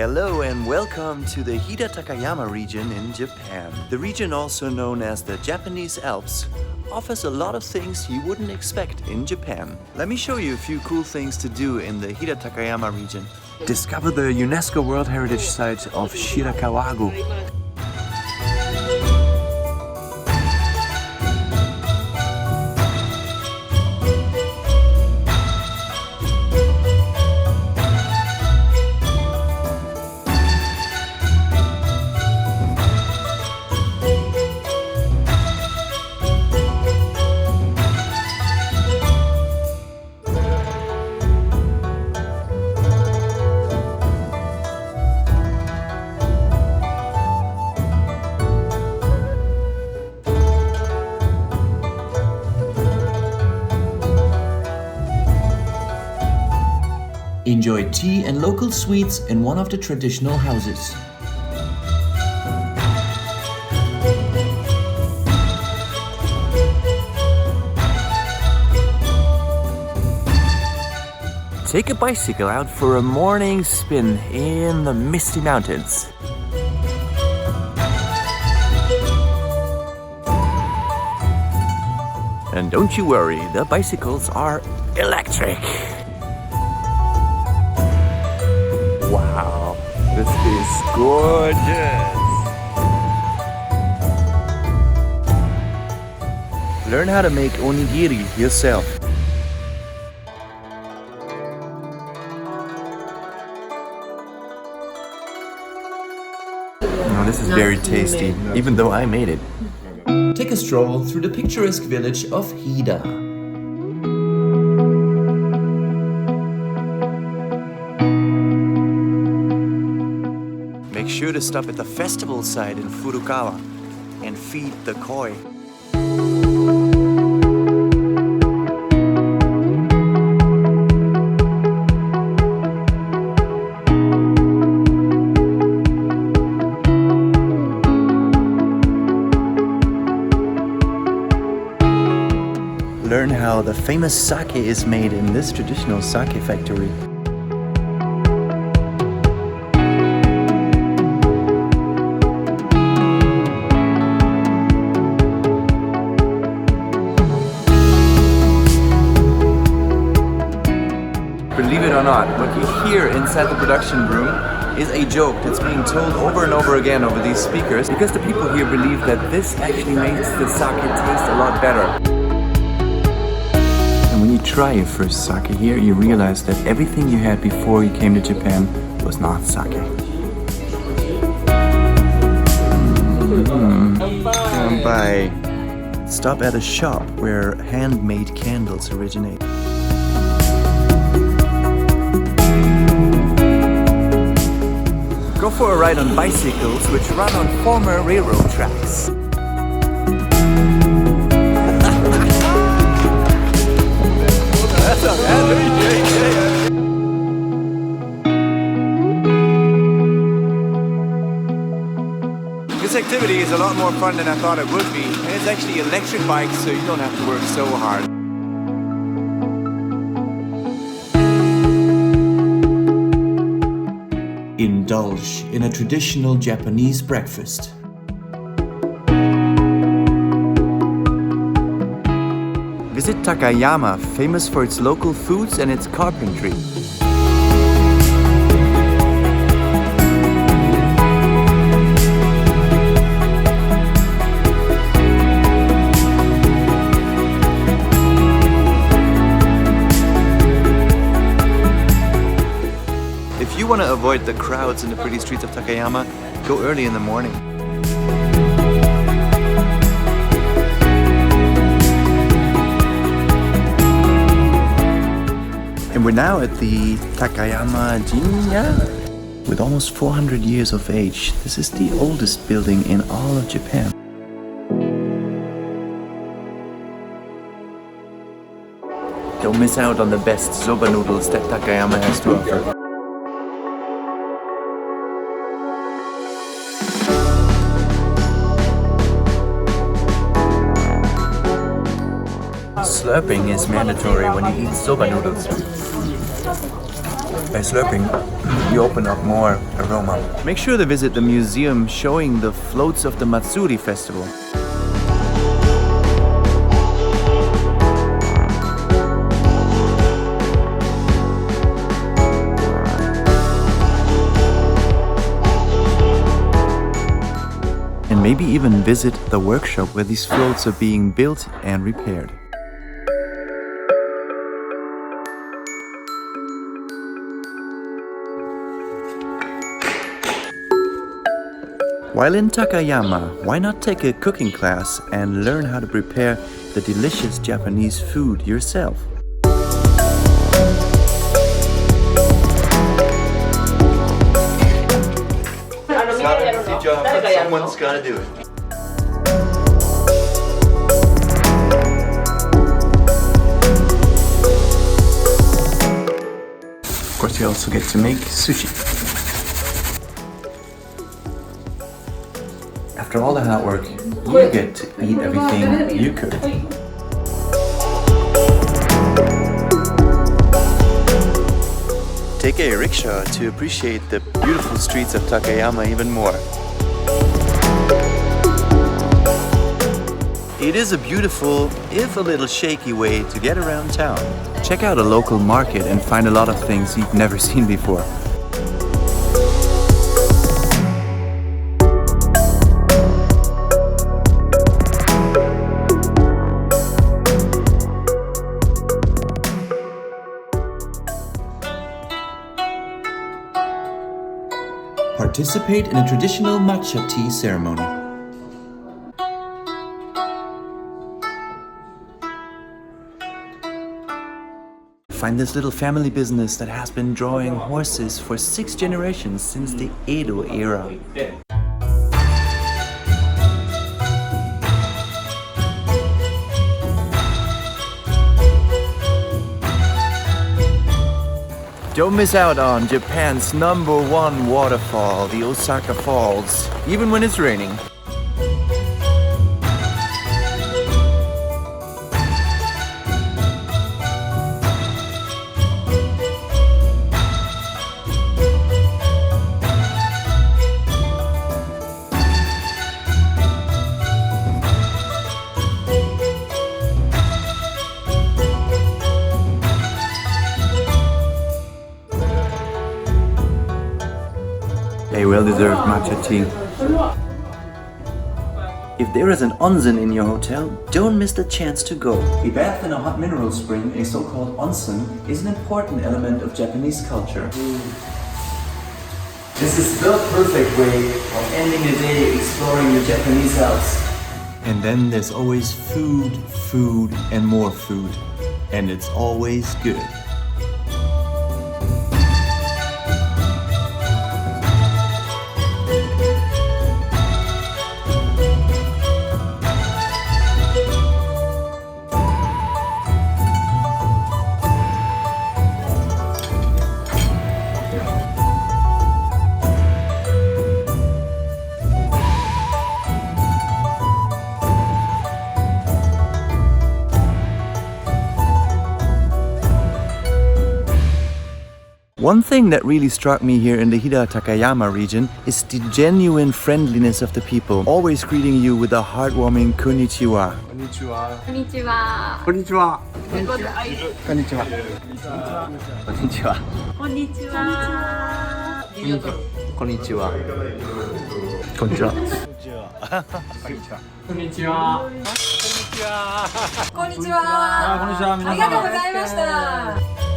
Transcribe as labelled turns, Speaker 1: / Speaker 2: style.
Speaker 1: Hello and welcome to the Hida Takayama region in Japan. The region, also known as the Japanese Alps, offers a lot of things you wouldn't expect in Japan. Let me show you a few cool things to do in the Hida Takayama region. Discover the UNESCO World Heritage Site of Shirakawa-go.
Speaker 2: Enjoy tea and local sweets in one of the traditional houses.
Speaker 1: Take a bicycle out for a morning spin in the misty mountains. And don't you worry, the bicycles are electric. Wow, this is gorgeous! Learn how to make onigiri yourself. Oh, this is very tasty, even though I made it.
Speaker 2: Take a stroll through the picturesque village of Hida.
Speaker 1: Make sure to stop at the festival site in Furukawa and feed the koi. Learn how the famous sake is made in this traditional sake factory. Believe it or not, what you hear inside the production room is a joke that's being told over and over again over these speakers, because the people here believe that this actually makes the sake taste a lot better. And when you try your first sake here, you realize that everything you had before you came to Japan was not sake. Bye. Stop at a shop where handmade candles originate. Go for a ride on bicycles which run on former railroad tracks. This activity is a lot more fun than I thought it would be, and it's actually electric bikes, so you don't have to work so hard.
Speaker 2: Indulge in a traditional Japanese breakfast.
Speaker 1: Visit Takayama, famous for its local foods and its carpentry. If you want to avoid the crowds in the pretty streets of Takayama, go early in the morning. And we're now at the Takayama Jinya. With almost 400 years of age, this is the oldest building in all of Japan. Don't miss out on the best soba noodles that Takayama has to offer. Slurping is mandatory when you eat soba noodles.
Speaker 3: By slurping, you open up more aroma.
Speaker 1: Make sure to visit the museum showing the floats of the Matsuri festival. And maybe even visit the workshop where these floats are being built and repaired. While in Takayama, why not take a cooking class and learn how to prepare the delicious Japanese food yourself? Someone's gotta do it. Of course, you also get to make sushi. After all the hard work, you get to eat everything you cook. Take a rickshaw to appreciate the beautiful streets of Takayama even more. It is a beautiful, if a little shaky way to get around town. Check out a local market and find a lot of things you've never seen before.
Speaker 2: Participate in a traditional matcha tea ceremony.
Speaker 1: Find this little family business that has been drawing horses for 6 generations since the Edo era. Don't miss out on Japan's #1 waterfall, the Osaka Falls, even when it's raining. A well-deserved matcha tea. If there is an onsen in your hotel, don't miss the chance to go.
Speaker 2: A bath in a hot mineral spring, a so-called onsen, is an important element of Japanese culture. This is the perfect way of ending a day exploring the Japanese Alps.
Speaker 1: And then there's always food, food, and more food. And it's always good. One thing that really struck me here in the Hida Takayama region is the genuine friendliness of the people, always greeting you with a heartwarming konnichiwa.
Speaker 4: Konnichiwa.
Speaker 5: Konnichiwa.
Speaker 4: Konnichiwa.
Speaker 5: Konnichiwa.
Speaker 4: Konnichiwa.
Speaker 5: Konnichiwa.
Speaker 4: Konnichiwa.
Speaker 1: Konnichiwa.
Speaker 5: Konnichiwa. ありがとうございました。